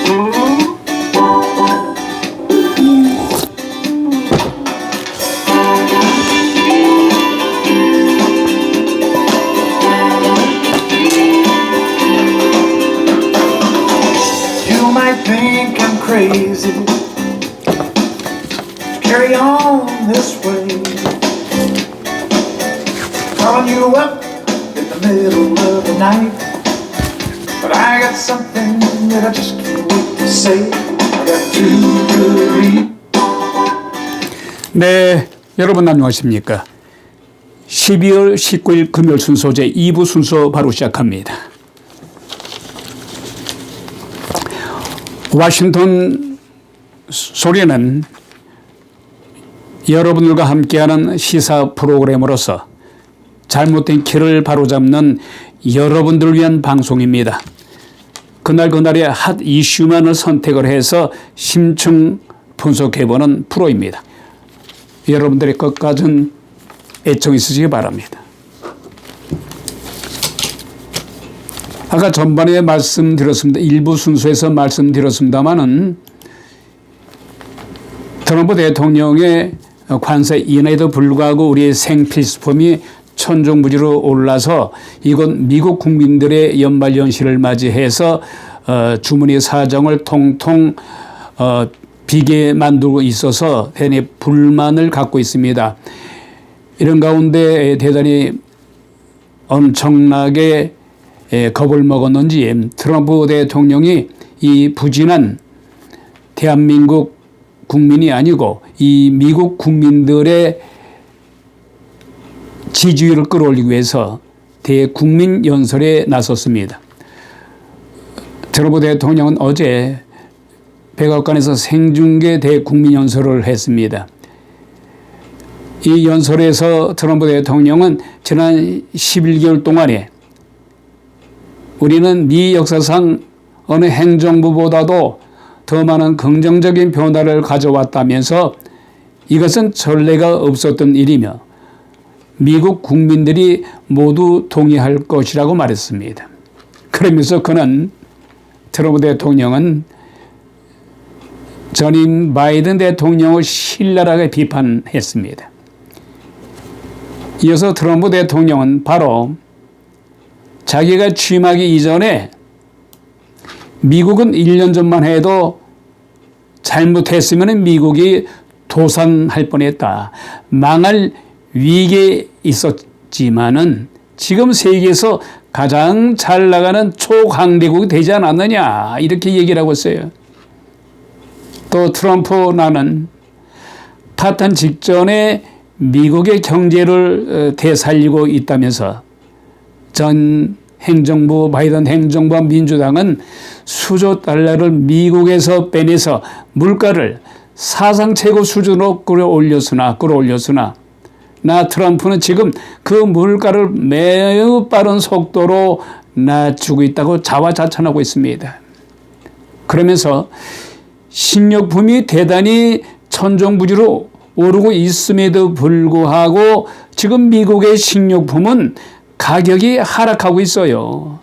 You might think I'm crazy. Carry on this way. Calling you up in the middle of the night. But I got something that I just can't wait to say. I got too good reason. 네, 여러분 안녕하십니까? 12월 19일 금요일 순서 제 2부 순서 바로 시작합니다. 워싱턴 소리는 여러분들과 함께하는 시사 프로그램으로서 잘못된 길을 바로잡는 여러분들을 위한 방송입니다. 그날그날의 핫 이슈만을 선택을 해서 심층 분석해보는 프로입니다. 여러분들의 끝까지는 애청 있으시기 바랍니다. 아까 전반에 말씀드렸습니다. 일부 순서에서 말씀드렸습니다마는 트럼프 대통령의 관세 인하에도 불구하고 우리의 생필수품이 천정부지로 올라서 이곳 미국 국민들의 연말연시를 맞이해서 주머니 사정을 통통 비게 만들고 있어서 대단히 불만을 갖고 있습니다. 이런 가운데 대단히 엄청나게 겁을 먹었는지 트럼프 대통령이 이 부진한 대한민국 국민이 아니고 이 미국 국민들의 지지율을 끌어올리기 위해서 대국민 연설에 나섰습니다. 트럼프 대통령은 어제 백악관에서 생중계 대국민 연설을 했습니다. 이 연설에서 트럼프 대통령은 지난 11개월 동안에 우리는 미 역사상 어느 행정부보다도 더 많은 긍정적인 변화를 가져왔다면서 이것은 전례가 없었던 일이며 미국 국민들이 모두 동의할 것이라고 말했습니다. 그러면서 그는 트럼프 대통령은 전임 바이든 대통령을 신랄하게 비판했습니다. 이어서 트럼프 대통령은 바로 자기가 취임하기 이전에 미국은 1년 전만 해도 잘못했으면 미국이 도산할 뻔했다. 망할 위기에 있었지만은 지금 세계에서 가장 잘 나가는 초강대국이 되지 않았느냐. 이렇게 얘기를 하고 있어요. 또 트럼프 나는 타탄 직전에 미국의 경제를 되살리고 있다면서 전 행정부 바이든 행정부와 민주당은 수조 달러를 미국에서 빼내서 물가를 사상 최고 수준으로 끌어올렸으나 나 트럼프는 지금 그 물가를 매우 빠른 속도로 낮추고 있다고 자화자찬하고 있습니다. 그러면서 식료품이 대단히 천정부지로 오르고 있음에도 불구하고 지금 미국의 식료품은 가격이 하락하고 있어요.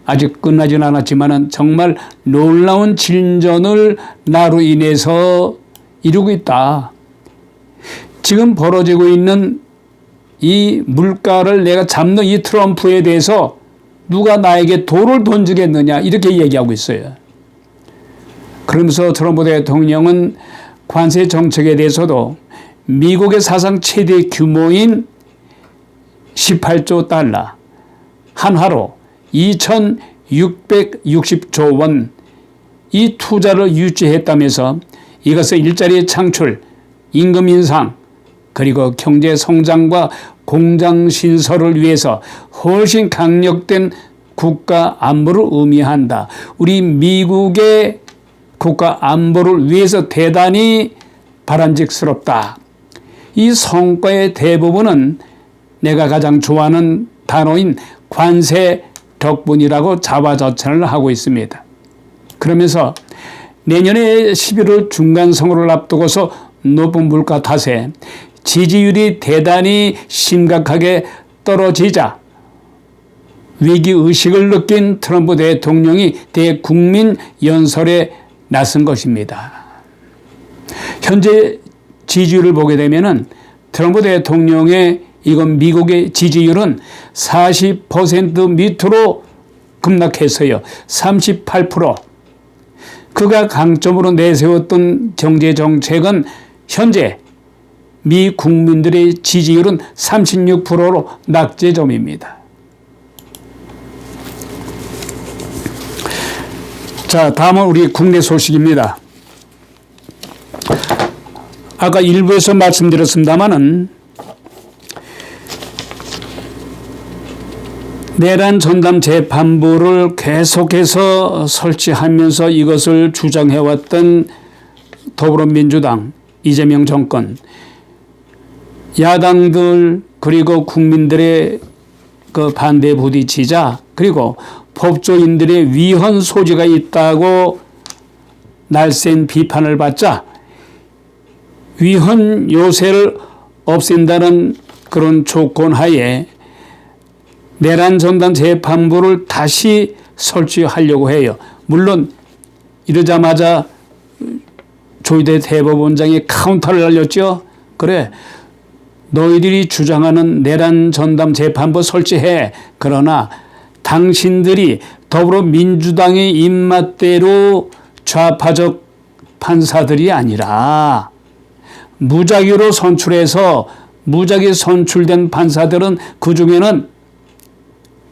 아직 끝나진 않았지만 정말 놀라운 진전을 나로 인해서 이루고 있다. 지금 벌어지고 있는 이 물가를 내가 잡는 이 트럼프에 대해서 누가 나에게 돌을 던지겠느냐 이렇게 얘기하고 있어요. 그러면서 트럼프 대통령은 관세 정책에 대해서도 미국의 사상 최대 규모인 18조 달러, 한화로 2,660조 원 이 투자를 유치했다면서 이것은 일자리 창출, 임금 인상, 그리고 경제 성장과 공장 신설을 위해서 훨씬 강력된 국가 안보를 의미한다. 우리 미국의 국가 안보를 위해서 대단히 바람직스럽다. 이 성과의 대부분은 내가 가장 좋아하는 단어인 관세 덕분이라고 자화자찬을 하고 있습니다. 그러면서 내년에 11월 중간선거를 앞두고서 높은 물가 탓에 지지율이 대단히 심각하게 떨어지자 위기의식을 느낀 트럼프 대통령이 대국민 연설에 나선 것입니다. 현재 지지율을 보게 되면은 트럼프 대통령의 이건 미국의 지지율은 40% 밑으로 급락해서요. 38%. 그가 강점으로 내세웠던 경제정책은 현재 미 국민들의 지지율은 36%로 낙제점입니다. 자, 다음은 우리 국내 소식입니다. 아까 일부에서 말씀드렸습니다마는 내란 전담 재판부를 계속해서 설치하면서 이것을 주장해왔던 더불어민주당, 이재명 정권, 야당들 그리고 국민들의 그 반대에 부딪히자 그리고 법조인들의 위헌 소지가 있다고 날쌘 비판을 받자 위헌 요새를 없앤다는 그런 조건 하에 내란 전담 재판부를 다시 설치하려고 해요. 물론 이러자마자 조희대 대법원장이 카운터를 날렸죠. 그래, 너희들이 주장하는 내란 전담 재판부 설치해. 그러나 당신들이 더불어민주당의 입맛대로 좌파적 판사들이 아니라 무작위로 선출해서 무작위 선출된 판사들은 그중에는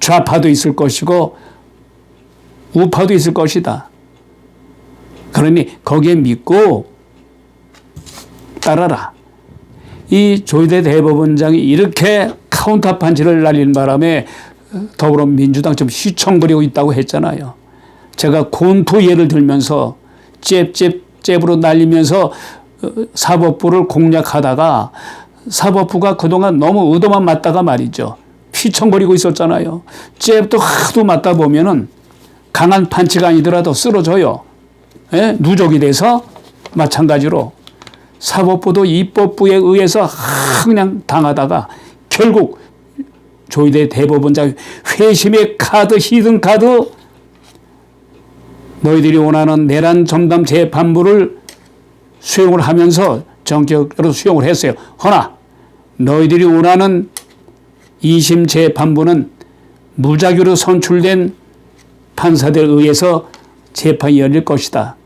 좌파도 있을 것이고 우파도 있을 것이다. 그러니 거기에 믿고 따라라. 이 조희대 대법원장이 이렇게 카운터 판치를 날린 바람에 더불어민주당 좀 휘청거리고 있다고 했잖아요. 제가 곤투 예를 들면서 잽으로 날리면서 사법부를 공략하다가 사법부가 그동안 너무 의도만 맞다가 말이죠. 휘청거리고 있었잖아요. 잽도 하도 맞다 보면은 강한 판치가 아니더라도 쓰러져요. 예? 누적이 돼서 마찬가지로 사법부도 입법부에 의해서 그냥 당하다가 결국 조희대 대법원장 회심의 카드, 히든 카드, 너희들이 원하는 내란 전담 재판부를 수용을 하면서 전격적으로 수용을 했어요. 허나 너희들이 원하는 2심 재판부는 무작위로 선출된 판사들에 의해서 재판이 열릴 것이다.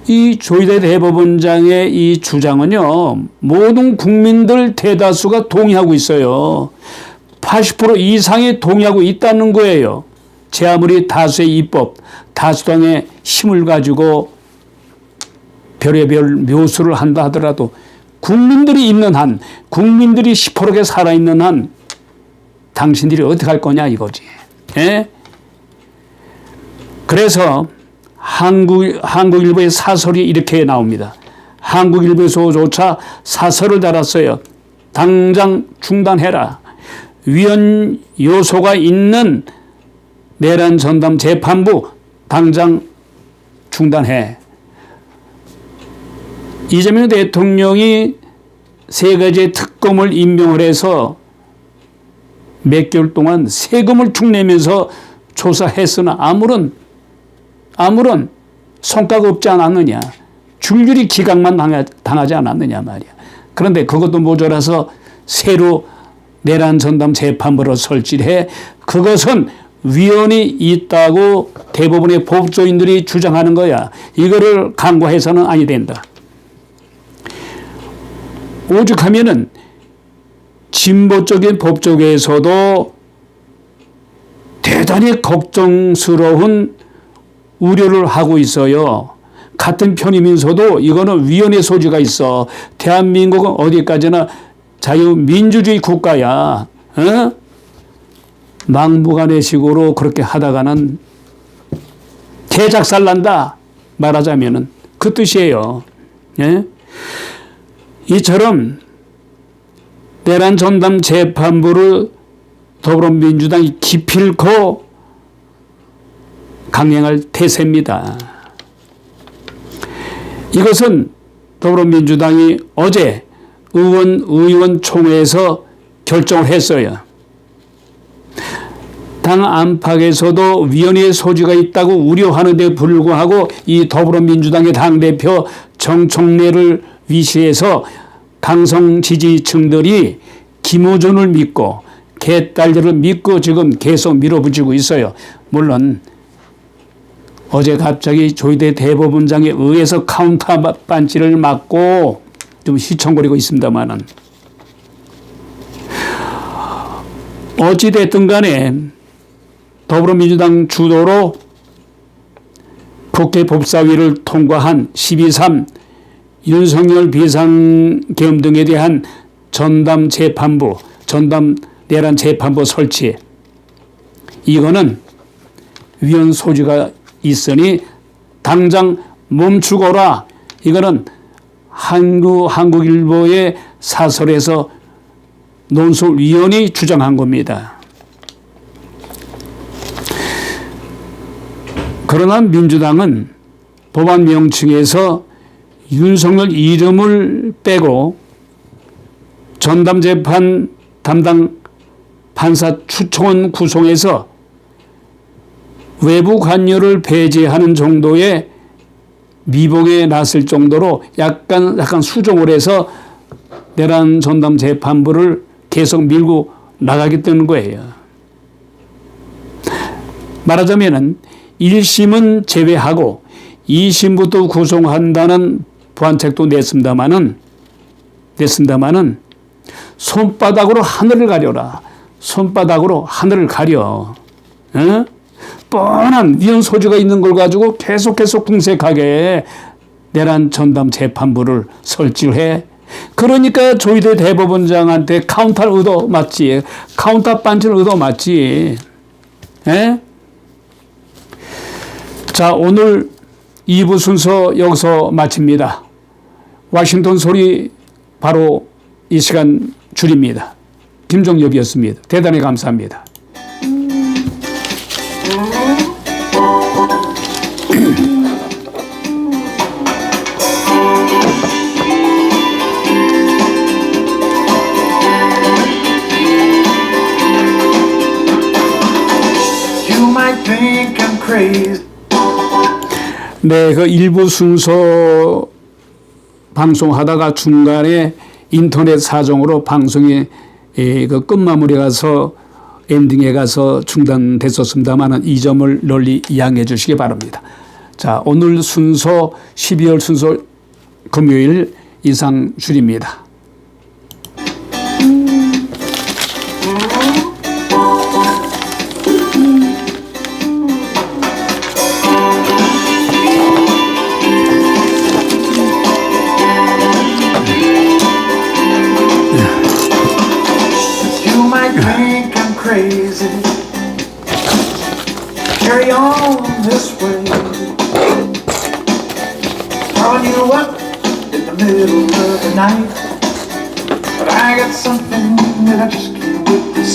이 조희대 대법원장의 이 주장은요, 모든 국민들 대다수가 동의하고 있어요. 80% 이상이 동의하고 있다는 거예요. 제 아무리 다수의 입법, 다수당의 힘을 가지고 별의별 묘수를 한다 하더라도 국민들이 있는 한, 국민들이 시퍼렇게 살아있는 한 당신들이 어떻게 할 거냐 이거지. 예? 그래서 한국일보의 사설이 이렇게 나옵니다. 한국일보에서조차 사설을 달았어요. 당장 중단해라. 위헌 요소가 있는 내란 전담 재판부 당장 중단해. 이재명 대통령이 3가지의 특검을 임명을 해서 몇 개월 동안 세금을 축내면서 조사했으나 아무런 성과가 없지 않았느냐. 줄줄이 기각만 당하지 않았느냐 말이야. 그런데 그것도 모자라서 새로 내란 전담 재판부를 설치해 그것은 위헌이 있다고 대부분의 법조인들이 주장하는 거야. 이거를 강구해서는 아니 된다. 오죽하면은 진보 쪽인 법조계에서도 대단히 걱정스러운 우려를 하고 있어요. 같은 편이면서도 이거는 위헌의 소지가 있어. 대한민국은 어디까지나 자유민주주의 국가야. 어? 막무가내식으로 그렇게 하다가는 대작살 난다. 말하자면은 그 뜻이에요. 예? 이처럼 내란 전담 재판부를 더불어민주당이 기필코 강행할 태세입니다. 이것은 더불어민주당이 어제 의원총회에서 결정을 했어요. 당 안팎에서도 위헌의 소지가 있다고 우려하는데 불구하고 이 더불어민주당의 당대표 정청래를 위시해서 강성 지지층들이 김어준을 믿고 개딸들을 믿고 지금 계속 밀어붙이고 있어요. 물론 어제 갑자기 조희대 대법원장에 의해서 카운터 반지를 맞고 좀 휘청거리고 있습니다만은 어찌됐든 간에 더불어민주당 주도로 국회 법사위를 통과한 12.3 윤석열 비상계엄 등에 대한 전담 내란 재판부 설치, 이거는 위헌 소지가 있으니 당장 멈추거라. 이거는 한국일보의 사설에서 논술위원이 주장한 겁니다. 그러나 민주당은 법안 명칭에서 윤석열 이름을 빼고 전담재판 담당 판사 추천원 구성해서 외부 관여를 배제하는 정도의 미봉에 났을 정도로 약간 수정을 해서 내란 전담 재판부를 계속 밀고 나가겠다는 거예요. 말하자면은 1심은 제외하고 2심부터 구성한다는 보완책도 냈습니다마는 손바닥으로 하늘을 가려라. 손바닥으로 하늘을 가려. 어? 뻔한 위헌 소지가 있는 걸 가지고 계속 궁색하게 내란 전담 재판부를 설치를 해. 그러니까 조희대 대법원장한테 카운터 얻어맞지. 카운터 반지를 얻어맞지. 에? 자, 오늘 2부 순서 여기서 마칩니다. 워싱턴 소리 바로 이 시간 줄입니다. 김종엽이었습니다. 대단히 감사합니다. You might think I'm crazy. 네, 그 일부 순서 방송하다가 중간에 인터넷 사정으로 방송이 그 끝마무리에 가서 엔딩에 가서 중단됐었습니다만 이 점을 널리 이해해 주시기 바랍니다. 자, 오늘 순서 12월 순서 금요일 이상 줄입니다. Think I'm crazy. Carry on this way. Calling you up in the middle of the night. But I got something that I just can't wait to say.